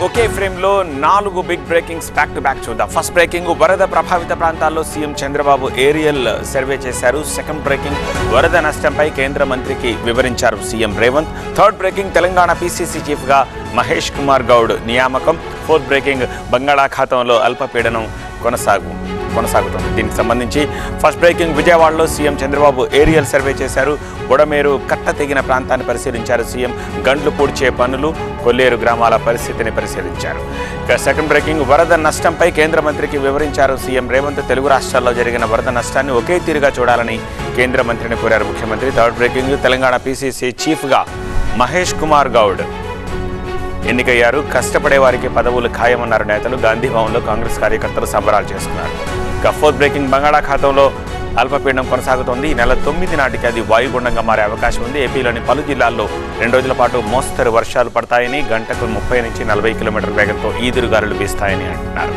ఒకే ఫ్రేమ్లో 4 big breakings back to back చూద్దాం. First breaking, వరద ప్రభావిత ప్రాంతాల్లో సీఎం చంద్రబాబు ఏరియల్ సర్వే చేశారు. సెకండ్ బ్రేకింగ్, వరద నష్టంపై కేంద్ర మంత్రికి వివరించారు CM Revanth. Third breaking, Telangana PCC చీఫ్గా మహేష్ కుమార్ గౌడ్ నియామకం. ఫోర్త్ బ్రేకింగ్, బంగాళాఖాతంలో అల్పపీడనం కొనసాగుతుంది. దీనికి సంబంధించి ఫస్ట్ బ్రేకింగ్, విజయవాడలో సీఎం చంద్రబాబు ఏరియల్ సర్వే చేశారు. బుడమేరు కట్ట తెగిన ప్రాంతాన్ని పరిశీలించారు సీఎం. గండ్లు పూడ్చే పనులు, కొల్లేరు గ్రామాల పరిస్థితిని పరిశీలించారు. ఇక సెకండ్ బ్రేకింగ్, వరద నష్టంపై కేంద్ర మంత్రికి వివరించారు సీఎం రేవంత్. తెలుగు రాష్ట్రాల్లో జరిగిన వరద నష్టాన్ని ఒకే తీరుగా చూడాలని కేంద్ర మంత్రిని కోరారు ముఖ్యమంత్రి. థర్డ్ బ్రేకింగ్, తెలంగాణ పీసీసీ చీఫ్గా మహేష్ కుమార్ గౌడ్ ఎన్నికయ్యారు. కష్టపడే వారికి పదవులు ఖాయమన్నారు నేతలు. గాంధీ భవన్లో కాంగ్రెస్ కార్యకర్తలు సంబరాలు చేసుకున్నారు. ఇక ఫోర్త్ బ్రేకింగ్, బంగాళాఖాతంలో అల్పపీడనం కొనసాగుతోంది. ఈ నెల 9 నాటికి అది వాయుగుండంగా మారే అవకాశం ఉంది. ఏపీలోని పలు జిల్లాల్లో 2 రోజుల పాటు మోస్తరు వర్షాలు పడతాయని, గంటకు 30 నుంచి 40 కిలోమీటర్ల వేగంతో ఈదురుగాలులు వీస్తాయని అంటున్నారు.